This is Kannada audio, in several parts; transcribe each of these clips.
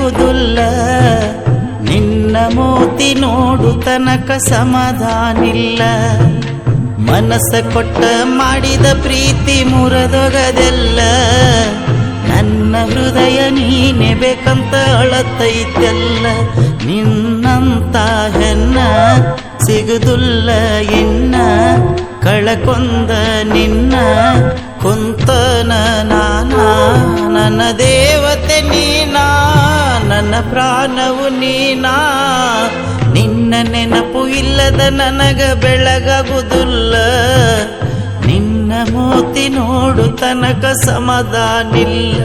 ಬೇಗಾಗುವುದಿಲ್ಲ. ನಿನ್ನ ಮೋತಿ ನೋಡು ತನಕ ಸಮಾಧಾನಿಲ್ಲ. ಮನಸ್ಸ ಕೊಟ್ಟ ಮಾಡಿದ ಪ್ರೀತಿ ಮುರಿದೊಗದೆಲ್ಲ. ನನ್ನ ಹೃದಯ ನೀನೆ ಬೇಕಂತ ಅಳತೈತೆಲ್ಲ. ನಿನ್ನಂತ ಹೆಣ್ಣ ಸಿಗುದಿಲ್ಲ ಇನ್ನ. ಕಳಕೊಂದ ನಿನ್ನ ಕುಂತನ ನಾನಾ. ನನ್ನ ದೇವತೆ ನೀನಾ, ನನ್ನ ಪ್ರಾಣವು ನೀನಾ. ನಿನ್ನ ನೆನಪು ಇಲ್ಲದ ನನಗ ಬೆಳಗಾಗುವುದಿಲ್ಲ. ನಿನ್ನ ಮೋತಿ ನೋಡು ತನಕ ಸಮಾಧಾನಿಲ್ಲ.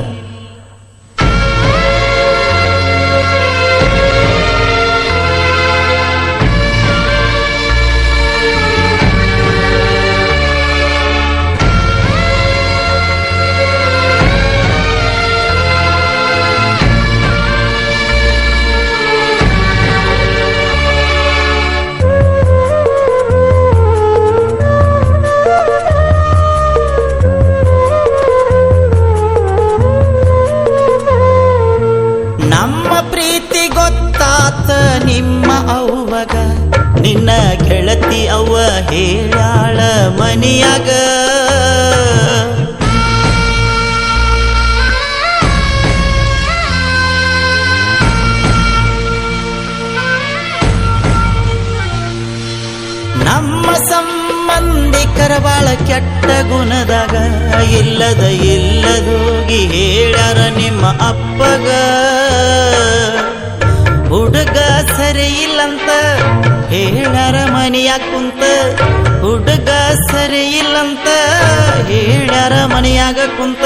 ಗೊತ್ತಾತ ನಿಮ್ಮ ಅವ್ವಗ, ನಿನ್ನ ಗೆಳತಿ ಅವ್ವ ಹೇಳಾಳ ಮನಿಯಾಗ. ನಮ್ಮ ಸಂಬಂಧಿಕರ ಬಾಳ ಕೆಟ್ಟ ಗುಣದಾಗ ಇಲ್ಲದೋಗಿ ಹೇಳ್ಯಾರ ನಿಮ್ಮ ಅಪ್ಪಗ. ಹುಡುಗ ಸರಿ ಇಲ್ಲಂತ ಹೇಳ್ಯಾರ ಮನಿಯಾಗ ಕುಂತ. ಹುಡುಗ ಸರಿ ಇಲ್ಲಂತ ಹೇಳ್ಯಾರ ಮನಿಯಾಗ ಕುಂತ.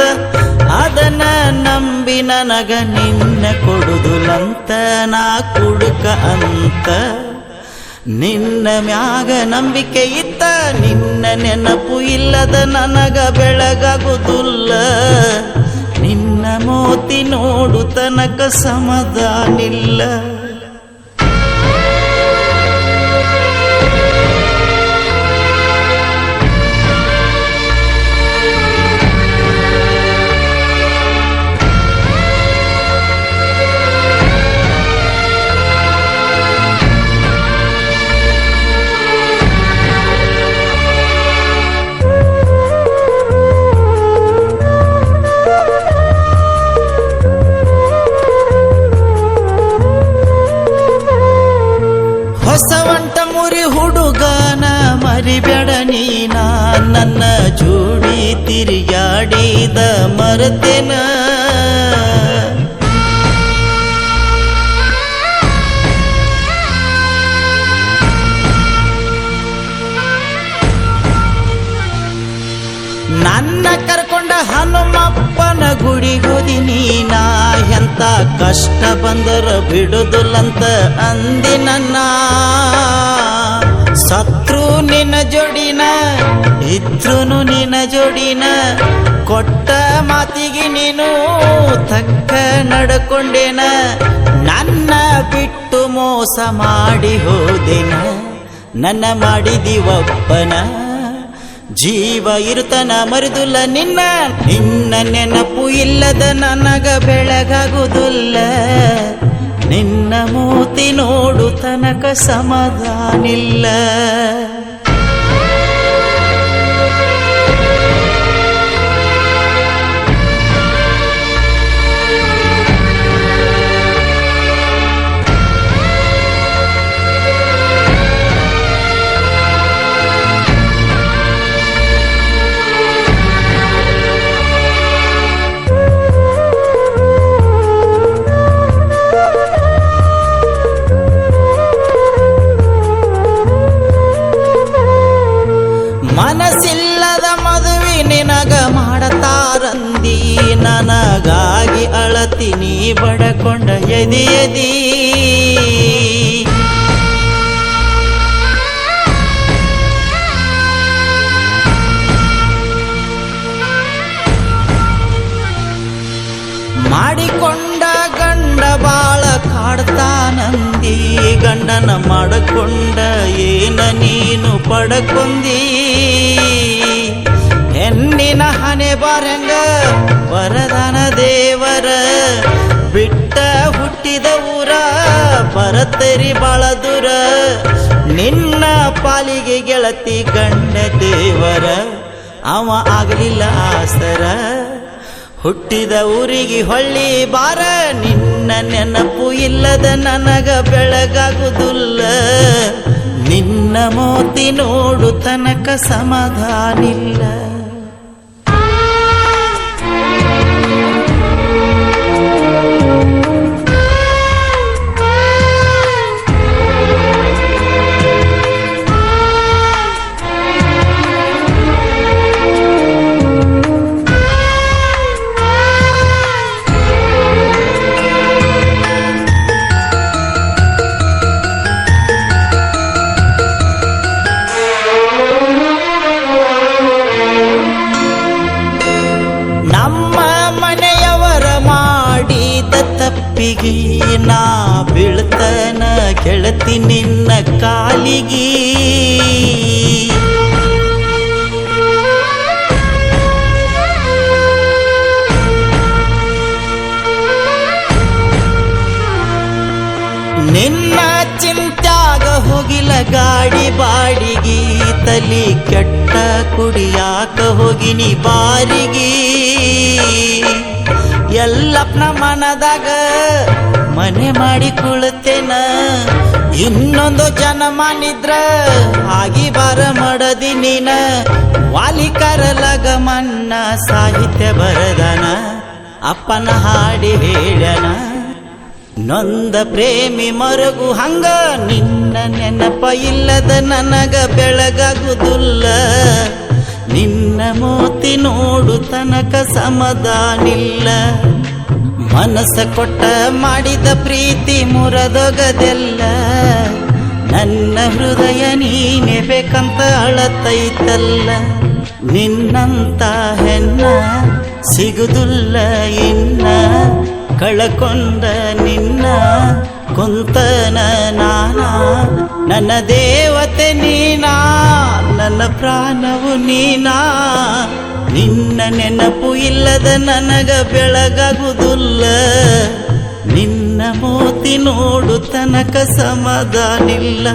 ಅದನ್ನ ನಂಬಿ ನನಗ ನಿನ್ನ ಕೊಡುದುಲಂತ ನಾ ಕುಡುಕ ಅಂತ. ನಿನ್ನ ಮ್ಯಾಗ ನಂಬಿಕೆ ಇತ್ತ, ನಿನ್ನ ನೆನಪು ಇಲ್ಲದ ನನಗ ಬೆಳಗಾಗುವುದಿಲ್ಲ. ನಿನ್ನ ಮೋತಿ ನೋಡು ತನಕ ಸಮಾಧಾನಿಲ್ಲ. ಹೊಸವಂಟ ಮುರಿ ಹುಡುಗನ ಮರಿಬೇಡ ನೀನಾ. ನನ್ನ ಜೋಡಿ ತಿರುಗಾಡಿದ ಮರೆತೆನ. ನನ್ನ ಕರ್ಕೊಂಡ ಹನುಮಪ್ಪನ ಗುಡಿಗೋದಿ ನೀನಾ. ಎಂತ ಕಷ್ಟ ಬಂದರ ಬಿಡುದಿಲ್ಲಂತ ಅಂದಿ ನನ್ನ. ಸತ್ರು ನಿನ್ನ ಜೋಡಿನ, ಇದ್ರುನು ನಿನ್ನ ಜೋಡಿನ. ಕೊಟ್ಟ ಮಾತಿಗೆ ನೀನು ತಕ್ಕ ನಡ್ಕೊಂಡೇನ. ನನ್ನ ಬಿಟ್ಟು ಮೋಸ ಮಾಡಿ ಹೋದೆನ, ನನ್ನ ಮಾಡಿದಿ ಒಬ್ಬನ. ಜೀವ ಇರುತನ ಮರಿದುಲ್ಲ ನಿನ್ನ. ನಿನ್ನ ನೆನಪು ಇಲ್ಲದ ನನಗ ಬೆಳಗಾಗುವುದಿಲ್ಲ. ನಿನ್ನ ಮೂತಿ ನೋಡು ತನಕ ಸಮಾಧಾನಿಲ್ಲ. ಮನಸ್ಸಿಲ್ಲದ ಮದುವೆ ನಿನಗ ಮಾಡತಾರಂದಿ. ನನಗಾಗಿ ಅಳತೀನಿ ಬಡಕೊಂಡ ಎದಿ ಎದಿ. ಮಾಡಿಕೊಂಡ ಗಂಡ ಬಾಳ ಕಾಡ್ತಾನಂದಿ. ಗಂಡನ ಮಾಡಕೊಂಡ ಏನ ನೀನು ಪಡಕೊಂದಿ. ಹೆಣ್ಣಿನ ಹಣೆ ಬಾರಂಗ ವರದಾನ ದೇವರ. ಬಿಟ್ಟ ಹುಟ್ಟಿ ಹುಟ್ಟಿದ ಊರ ಬರತ್ತರಿ ಬಾಳ ದೂರ ನಿನ್ನ ಪಾಲಿಗೆ ಗೆಳತಿ ಗಂಡ ದೇವರ ಅವ ಆಗಲಿಲ್ಲ ಆಸರ ಹುಟ್ಟಿದ ಊರಿಗೆ ಹೊಳ್ಳಿ ಬಾರ ನಿನ್ನ ನೆನಪು ಇಲ್ಲದ ನನಗ ಬೆಳಗಾಗುವುದಿಲ್ಲ ನಿನ್ನ ಮೋತಿ ನೋಡು ತನಕ ಸಮಾಧಾನಿಲ್ಲ ತಪ್ಪಿಗೆ ನಾ ಬೀಳ್ತನ ಗೆಳತಿ ನಿನ್ನ ಕಾಲಿಗೆ ನಿನ್ನ ಚಿಂತ್ಯಾಗ ಹೋಗಿಲ ಗಾಡಿ ಬಾಡಿಗೆ ತಲಿ ಕೆಟ್ಟ ಕುಡಿಯಾಕ ಹೋಗಿನಿ ಬಾರಿಗೆ ಎಲ್ಲಪ್ಪನ ಮನದಾಗ ಮನೆ ಮಾಡಿ ಕುಳತೇನ ಇನ್ನೊಂದು ಜನ್ಮನಿದ್ರ ಆಗಿ ಬಾರ ಮಾಡದಿ ನೀನ ವಾಲಿಕರ ಲಗಮನ್ನ ಸಾಹಿತ್ಯ ಬರದನ ಅಪ್ಪನ ಹಾಡಿ ಹೇಳನ ನೊಂದ ಪ್ರೇಮಿ ಮರಗು ಹಂಗ ನಿನ್ನ ನೆನಪ ಇಲ್ಲದ ನನಗ ಬೆಳಗಾಗುವುದಿಲ್ಲ ನಿನ್ನ ಮೋತಿ ನೋಡು ತನಕ ಸಮಾಧಾನಿಲ್ಲ ಮನಸ್ಸ ಕೊಟ್ಟ ಮಾಡಿದ ಪ್ರೀತಿ ಮುರದೊಗದೆಲ್ಲ ನನ್ನ ಹೃದಯ ನೀನೆ ಬೇಕಂತ ಅಳತೈತಲ್ಲ ನಿನ್ನಂತ ಹೆಣ್ಣ ಸಿಗುದಿಲ್ಲ ಇನ್ನ ಕಳಕೊಂಡ ನಿನ್ನ ಕುಂತನ ನಾನ ನನ್ನ ದೇವತೆ ನೀನಾ ನನ್ನ ಪ್ರಾಣವು ನೀನಾ ನಿನ್ನ ನೆನಪು ಇಲ್ಲದ ನನಗ ಬೆಳಗಾಗುವುದಿಲ್ಲ ನಿನ್ನ ಮೋತಿ ನೋಡು ತನಕ ಸಮಾಧಾನಿಲ್ಲ